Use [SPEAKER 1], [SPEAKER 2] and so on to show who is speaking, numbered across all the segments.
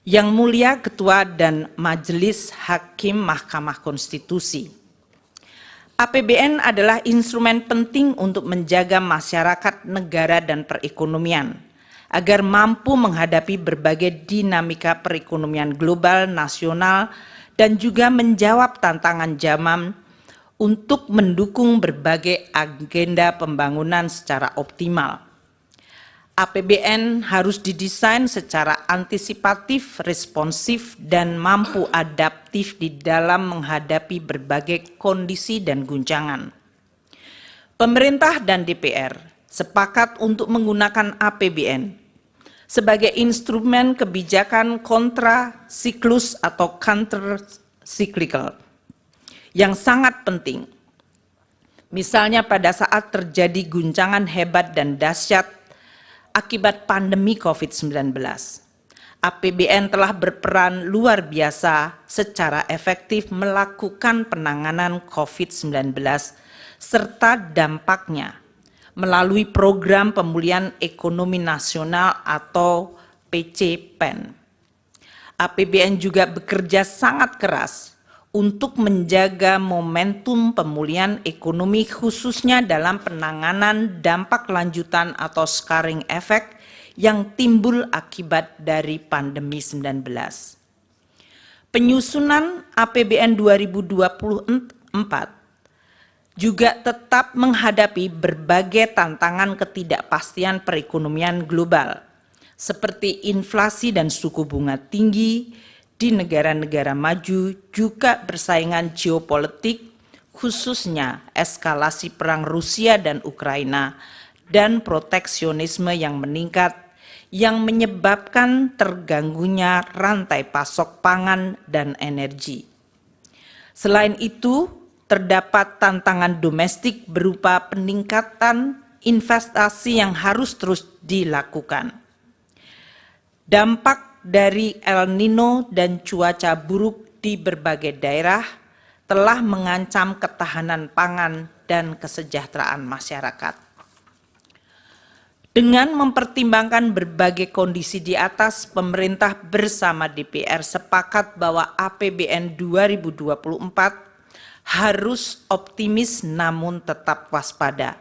[SPEAKER 1] Yang Mulia Ketua dan Majelis Hakim Mahkamah Konstitusi, APBN adalah instrumen penting untuk menjaga masyarakat, negara, dan perekonomian agar mampu menghadapi berbagai dinamika perekonomian global, nasional, dan juga menjawab tantangan zaman untuk mendukung berbagai agenda pembangunan secara optimal. APBN harus didesain secara antisipatif, responsif, dan mampu adaptif di dalam menghadapi berbagai kondisi dan guncangan. Pemerintah dan DPR sepakat untuk menggunakan APBN sebagai instrumen kebijakan kontra siklus atau counter cyclical yang sangat penting. Misalnya pada saat terjadi guncangan hebat dan dahsyat akibat pandemi COVID-19, APBN telah berperan luar biasa secara efektif melakukan penanganan COVID-19 serta dampaknya melalui Program Pemulihan Ekonomi Nasional atau PCPEN. APBN juga bekerja sangat keras untuk menjaga momentum pemulihan ekonomi khususnya dalam penanganan dampak lanjutan atau scarring effect yang timbul akibat dari pandemi 19. Penyusunan APBN 2024 juga tetap menghadapi berbagai tantangan ketidakpastian perekonomian global seperti inflasi dan suku bunga tinggi di negara-negara maju, juga persaingan geopolitik, khususnya eskalasi perang Rusia dan Ukraina, dan proteksionisme yang meningkat, yang menyebabkan terganggunya rantai pasok pangan dan energi. Selain itu, terdapat tantangan domestik berupa peningkatan investasi yang harus terus dilakukan. Dampak dari El Nino dan cuaca buruk di berbagai daerah telah mengancam ketahanan pangan dan kesejahteraan masyarakat. Dengan mempertimbangkan berbagai kondisi di atas, pemerintah bersama DPR sepakat bahwa APBN 2024 harus optimis namun tetap waspada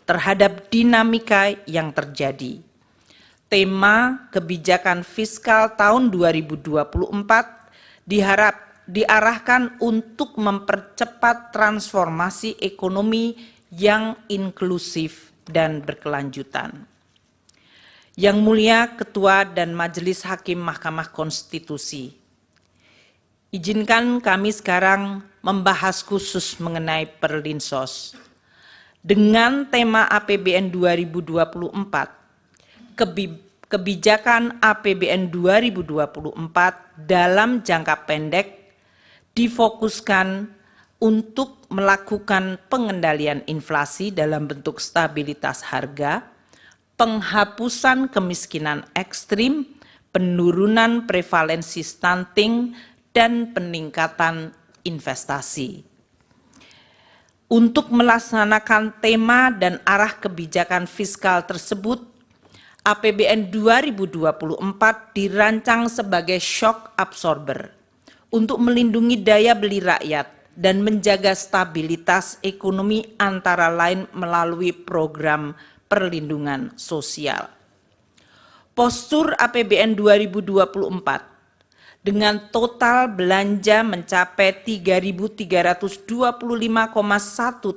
[SPEAKER 1] terhadap dinamika yang terjadi. Tema kebijakan fiskal tahun 2024 diarahkan untuk mempercepat transformasi ekonomi yang inklusif dan berkelanjutan. Yang Mulia Ketua dan Majelis Hakim Mahkamah Konstitusi, izinkan kami sekarang membahas khusus mengenai Perlinsos. Dengan tema APBN 2024, kebijakan APBN 2024 dalam jangka pendek difokuskan untuk melakukan pengendalian inflasi dalam bentuk stabilitas harga, penghapusan kemiskinan ekstrim, penurunan prevalensi stunting, dan peningkatan investasi. Untuk melaksanakan tema dan arah kebijakan fiskal tersebut, APBN 2024 dirancang sebagai shock absorber untuk melindungi daya beli rakyat dan menjaga stabilitas ekonomi antara lain melalui program perlindungan sosial. Postur APBN 2024 dengan total belanja mencapai 3.325,1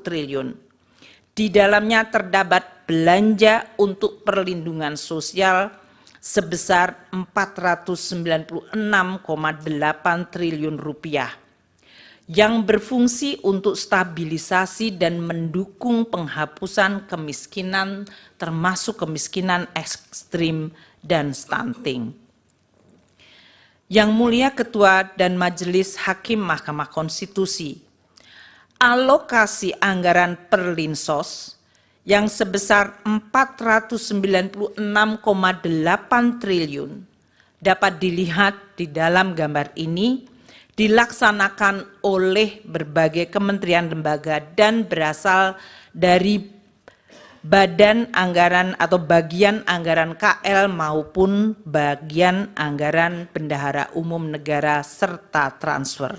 [SPEAKER 1] triliun. Di dalamnya terdapat belanja untuk perlindungan sosial sebesar 496,8 triliun rupiah yang berfungsi untuk stabilisasi dan mendukung penghapusan kemiskinan termasuk kemiskinan ekstrim dan stunting. Yang Mulia Ketua dan Majelis Hakim Mahkamah Konstitusi, alokasi anggaran Perlinsos yang sebesar 496,8 triliun dapat dilihat di dalam gambar ini dilaksanakan oleh berbagai kementerian lembaga dan berasal dari badan anggaran atau bagian anggaran KL maupun bagian anggaran bendahara umum negara serta transfer.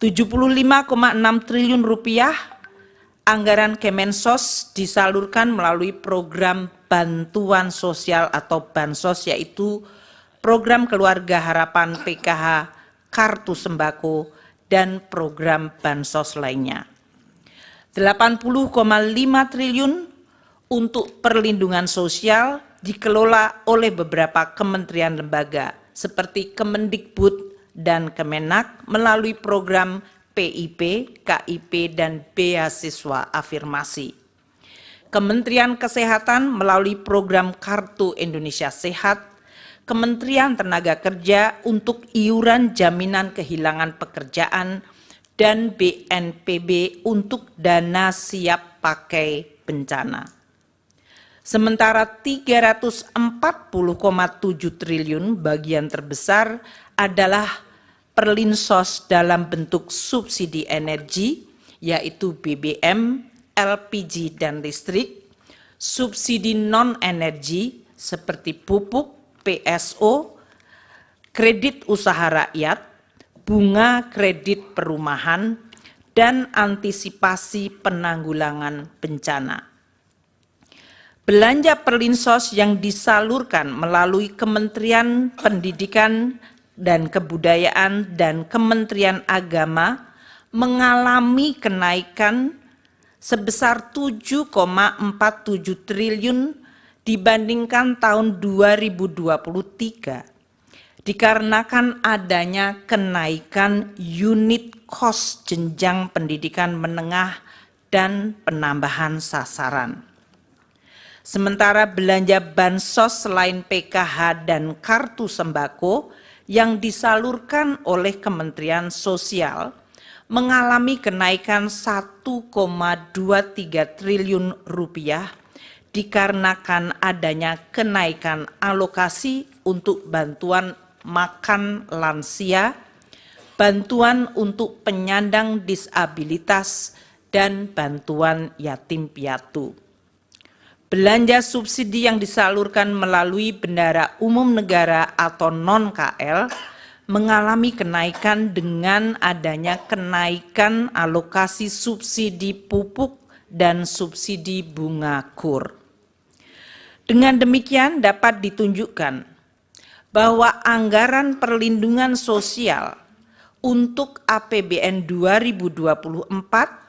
[SPEAKER 1] 75,6 triliun rupiah anggaran Kemensos disalurkan melalui program bantuan sosial atau Bansos, yaitu program Keluarga Harapan PKH, Kartu Sembako, dan program Bansos lainnya. 80,5 triliun untuk perlindungan sosial dikelola oleh beberapa kementerian lembaga seperti Kemendikbud dan Kemenak melalui program PIP, KIP, dan beasiswa afirmasi. Kementerian Kesehatan melalui program Kartu Indonesia Sehat, Kementerian Tenaga Kerja untuk iuran jaminan kehilangan pekerjaan, dan BNPB untuk dana siap pakai bencana. Sementara 340,7 triliun bagian terbesar adalah perlinsos dalam bentuk subsidi energi, yaitu BBM, LPG, dan listrik, subsidi non-energi seperti pupuk, PSO, kredit usaha rakyat, bunga kredit perumahan, dan antisipasi penanggulangan bencana. Belanja perlinsos yang disalurkan melalui Kementerian Pendidikan dan Kebudayaan dan Kementerian Agama mengalami kenaikan sebesar 7,47 triliun dibandingkan tahun 2023. Dikarenakan adanya kenaikan unit cost jenjang pendidikan menengah dan penambahan sasaran. Sementara belanja bansos selain PKH dan kartu sembako yang disalurkan oleh Kementerian Sosial mengalami kenaikan 1,23 triliun rupiah dikarenakan adanya kenaikan alokasi untuk bantuan makan lansia, bantuan untuk penyandang disabilitas, dan bantuan yatim piatu. Belanja subsidi yang disalurkan melalui bendahara umum negara atau non-KL mengalami kenaikan dengan adanya kenaikan alokasi subsidi pupuk dan subsidi bunga KUR. Dengan demikian dapat ditunjukkan bahwa anggaran perlindungan sosial untuk APBN 2024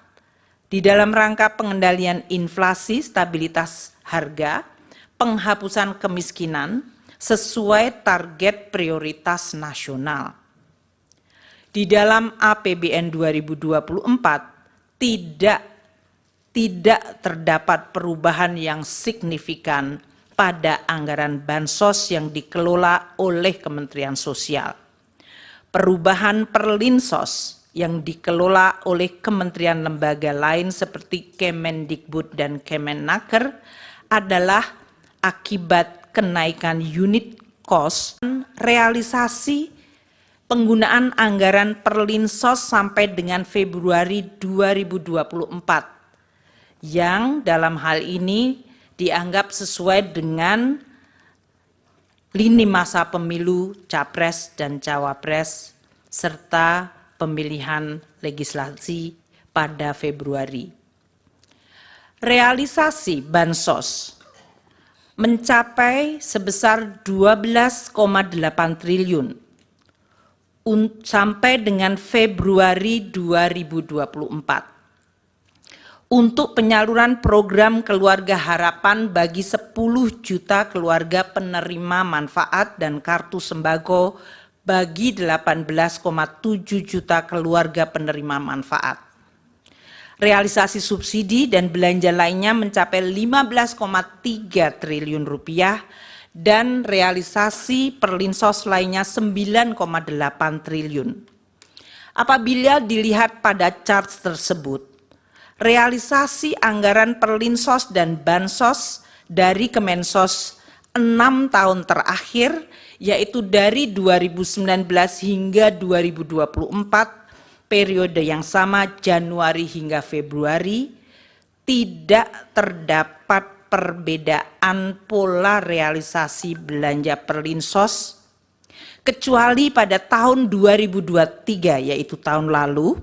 [SPEAKER 1] di dalam rangka pengendalian inflasi, stabilitas harga, penghapusan kemiskinan sesuai target prioritas nasional. Di dalam APBN 2024 tidak terdapat perubahan yang signifikan pada anggaran bansos yang dikelola oleh Kementerian Sosial. Perubahan perlinsos yang dikelola oleh kementerian lembaga lain seperti Kemendikbud dan Kemenaker adalah akibat kenaikan unit cost, realisasi penggunaan anggaran perlinsos sampai dengan Februari 2024 yang dalam hal ini dianggap sesuai dengan lini masa pemilu Capres dan Cawapres serta pemilihan legislasi pada Februari. Realisasi bansos mencapai sebesar 12,8 triliun sampai dengan Februari 2024. Untuk penyaluran program Keluarga Harapan bagi 10 juta keluarga penerima manfaat dan kartu sembako bagi 18,7 juta keluarga penerima manfaat. Realisasi subsidi dan belanja lainnya mencapai 15,3 triliun rupiah dan realisasi perlinsos lainnya 9,8 triliun. Apabila dilihat pada chart tersebut, realisasi anggaran perlinsos dan bansos dari Kemensos 6 tahun terakhir, yaitu dari 2019 hingga 2024, periode yang sama Januari hingga Februari, tidak terdapat perbedaan pola realisasi belanja Perlinsos, kecuali pada tahun 2023, yaitu tahun lalu,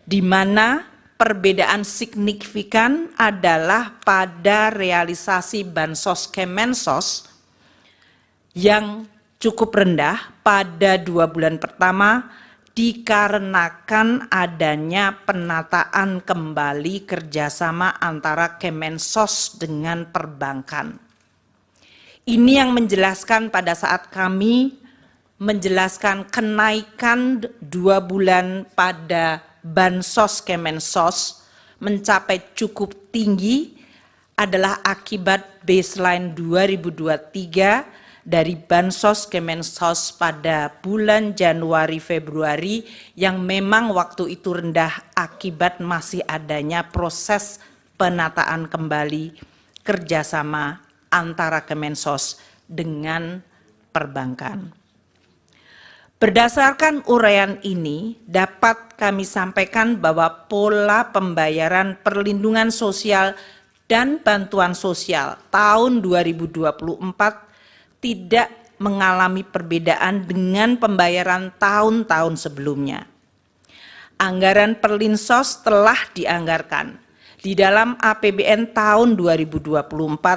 [SPEAKER 1] di mana perbedaan signifikan adalah pada realisasi Bansos Kemensos yang cukup rendah pada 2 bulan pertama dikarenakan adanya penataan kembali kerjasama antara Kemensos dengan perbankan. Ini yang menjelaskan pada saat kami menjelaskan kenaikan 2 bulan pada Bansos Kemensos mencapai cukup tinggi adalah akibat baseline 2023 dari Bansos Kemensos pada bulan Januari-Februari yang memang waktu itu rendah akibat masih adanya proses penataan kembali kerjasama antara Kemensos dengan perbankan. Berdasarkan uraian ini, dapat kami sampaikan bahwa pola pembayaran perlindungan sosial dan bantuan sosial tahun 2024 tidak mengalami perbedaan dengan pembayaran tahun-tahun sebelumnya. Anggaran Perlinsos telah dianggarkan di dalam APBN tahun 2024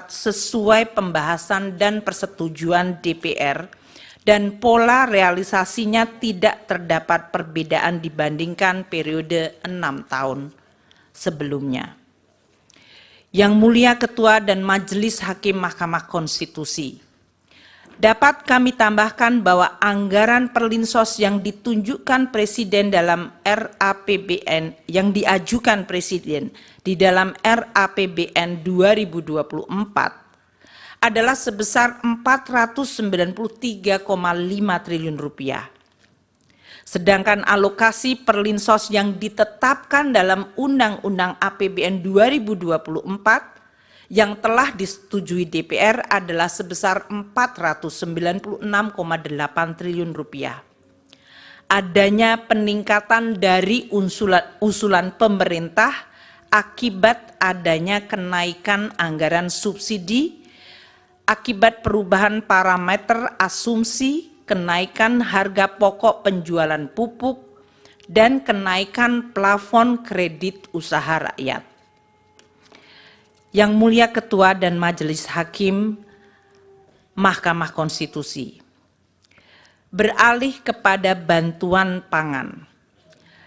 [SPEAKER 1] sesuai pembahasan dan persetujuan DPR, dan pola realisasinya tidak terdapat perbedaan dibandingkan periode 6 tahun sebelumnya. Yang Mulia Ketua dan Majelis Hakim Mahkamah Konstitusi, dapat kami tambahkan bahwa anggaran Perlinsos yang ditunjukkan Presiden dalam RAPBN, yang diajukan Presiden di dalam RAPBN 2024, adalah sebesar 493,5 triliun rupiah. Sedangkan alokasi Perlinsos yang ditetapkan dalam Undang-Undang APBN 2024 yang telah disetujui DPR adalah sebesar 496,8 triliun rupiah. Adanya peningkatan dari usulan pemerintah akibat adanya kenaikan anggaran subsidi, akibat perubahan parameter asumsi, kenaikan harga pokok penjualan pupuk, dan kenaikan plafon kredit usaha rakyat. Yang Mulia Ketua dan Majelis Hakim Mahkamah Konstitusi, beralih kepada bantuan pangan.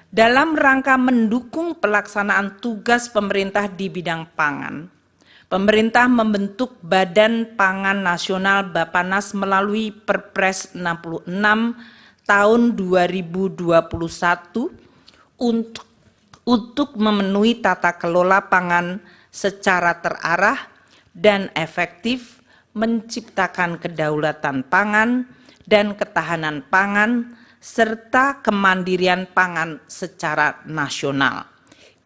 [SPEAKER 1] Dalam rangka mendukung pelaksanaan tugas pemerintah di bidang pangan, pemerintah membentuk Badan Pangan Nasional Bappenas melalui Perpres 66 tahun 2021 untuk memenuhi tata kelola pangan secara terarah dan efektif, menciptakan kedaulatan pangan dan ketahanan pangan, serta kemandirian pangan secara nasional.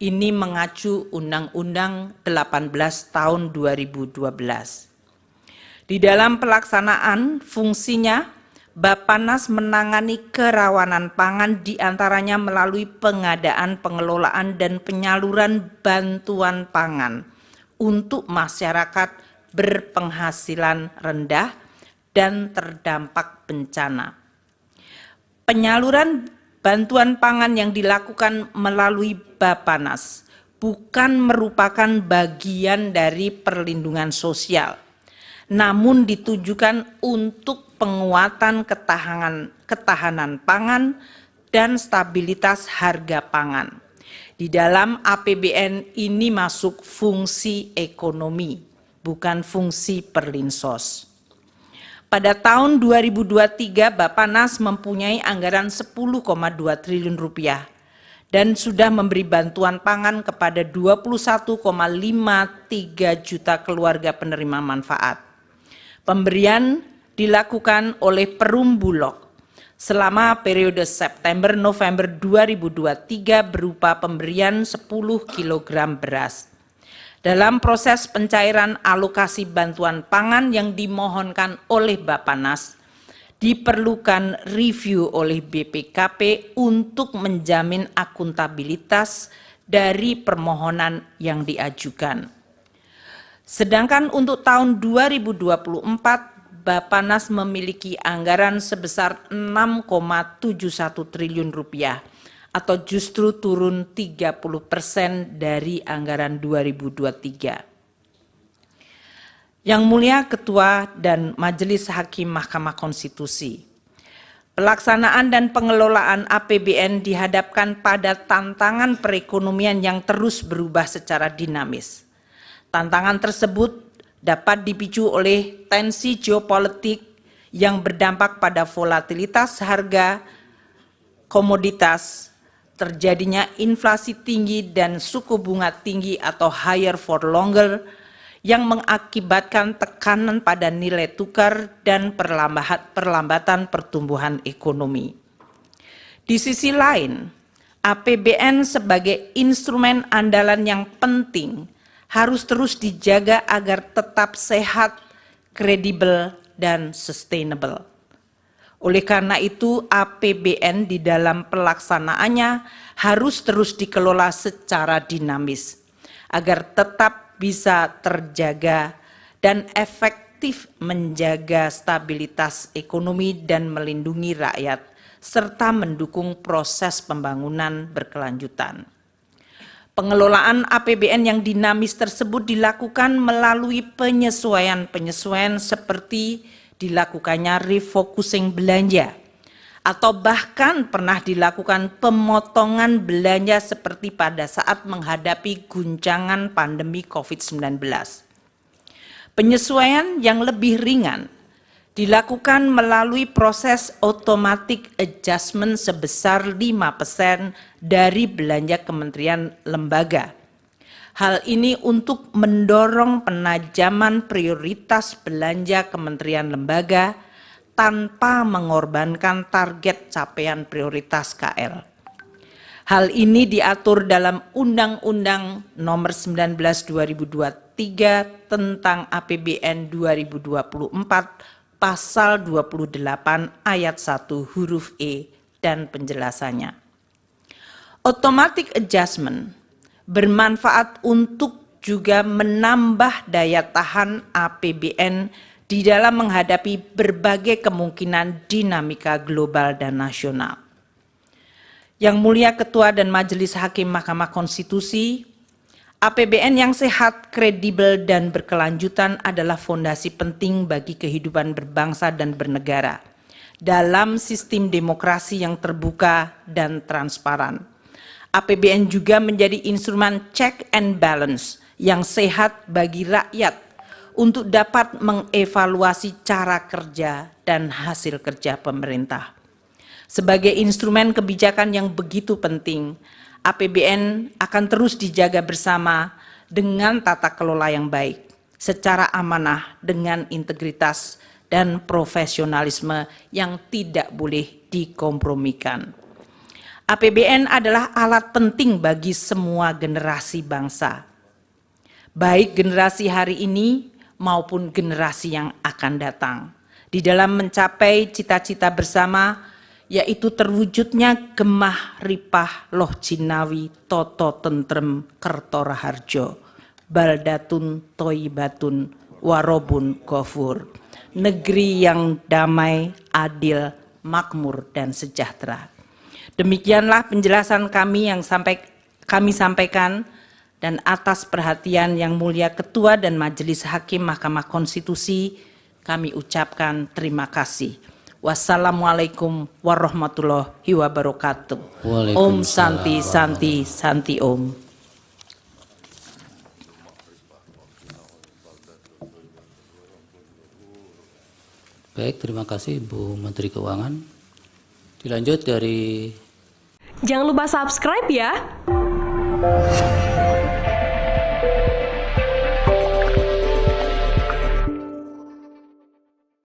[SPEAKER 1] Ini mengacu Undang-Undang 18 tahun 2012. Di dalam pelaksanaan fungsinya, Bappenas menangani kerawanan pangan diantaranya melalui pengadaan, pengelolaan, dan penyaluran bantuan pangan untuk masyarakat berpenghasilan rendah dan terdampak bencana. Penyaluran bantuan pangan yang dilakukan melalui Bappenas bukan merupakan bagian dari perlindungan sosial, namun ditujukan untuk penguatan ketahanan pangan dan stabilitas harga pangan. Di dalam APBN ini masuk fungsi ekonomi, bukan fungsi Perlinsos. Pada tahun 2023, Bappenas mempunyai anggaran 10,2 triliun rupiah dan sudah memberi bantuan pangan kepada 21,53 juta keluarga penerima manfaat. Pemberian dilakukan oleh Perum Bulog selama periode September-November 2023 berupa pemberian 10 kg beras. Dalam proses pencairan alokasi bantuan pangan yang dimohonkan oleh Bappenas, diperlukan review oleh BPKP untuk menjamin akuntabilitas dari permohonan yang diajukan. Sedangkan untuk tahun 2024, Bappenas memiliki anggaran sebesar 6,71 triliun rupiah atau justru turun 30% dari anggaran 2023. Yang Mulia Ketua dan Majelis Hakim Mahkamah Konstitusi, pelaksanaan dan pengelolaan APBN dihadapkan pada tantangan perekonomian yang terus berubah secara dinamis. Tantangan tersebut dapat dipicu oleh tensi geopolitik yang berdampak pada volatilitas harga komoditas, terjadinya inflasi tinggi dan suku bunga tinggi atau higher for longer yang mengakibatkan tekanan pada nilai tukar dan perlambatan pertumbuhan ekonomi. Di sisi lain, APBN sebagai instrumen andalan yang penting harus terus dijaga agar tetap sehat, kredibel, dan sustainable. Oleh karena itu, APBN di dalam pelaksanaannya harus terus dikelola secara dinamis, agar tetap bisa terjaga dan efektif menjaga stabilitas ekonomi dan melindungi rakyat, serta mendukung proses pembangunan berkelanjutan. Pengelolaan APBN yang dinamis tersebut dilakukan melalui penyesuaian-penyesuaian seperti dilakukannya refocusing belanja, atau bahkan pernah dilakukan pemotongan belanja seperti pada saat menghadapi guncangan pandemi COVID-19. Penyesuaian yang lebih ringan dilakukan melalui proses automatic adjustment sebesar 5% dari belanja kementerian lembaga. Hal ini untuk mendorong penajaman prioritas belanja kementerian lembaga tanpa mengorbankan target capaian prioritas KL. Hal ini diatur dalam Undang-Undang Nomor 19 2023 tentang APBN 2024 Pasal 28 ayat 1 huruf E dan penjelasannya. Automatic adjustment bermanfaat untuk juga menambah daya tahan APBN di dalam menghadapi berbagai kemungkinan dinamika global dan nasional. Yang Mulia Ketua dan Majelis Hakim Mahkamah Konstitusi, APBN yang sehat, kredibel, dan berkelanjutan adalah fondasi penting bagi kehidupan berbangsa dan bernegara dalam sistem demokrasi yang terbuka dan transparan. APBN juga menjadi instrumen check and balance yang sehat bagi rakyat untuk dapat mengevaluasi cara kerja dan hasil kerja pemerintah. Sebagai instrumen kebijakan yang begitu penting, APBN akan terus dijaga bersama dengan tata kelola yang baik, secara amanah dengan integritas dan profesionalisme yang tidak boleh dikompromikan. APBN adalah alat penting bagi semua generasi bangsa, baik generasi hari ini maupun generasi yang akan datang, di dalam mencapai cita-cita bersama, yaitu terwujudnya gemah ripah loh jinawi toto tentrem kerto raharjo, baldatun toibatun warobun ghafur, negeri yang damai, adil, makmur, dan sejahtera. Demikianlah penjelasan kami yang kami sampaikan, dan atas perhatian Yang Mulia Ketua dan Majelis Hakim Mahkamah Konstitusi, kami ucapkan terima kasih. Wassalamualaikum warahmatullahi wabarakatuh. Om Santi Santi Santi Om.
[SPEAKER 2] Baik, terima kasih Ibu Menteri Keuangan. Dilanjut dari...
[SPEAKER 3] Jangan lupa subscribe ya.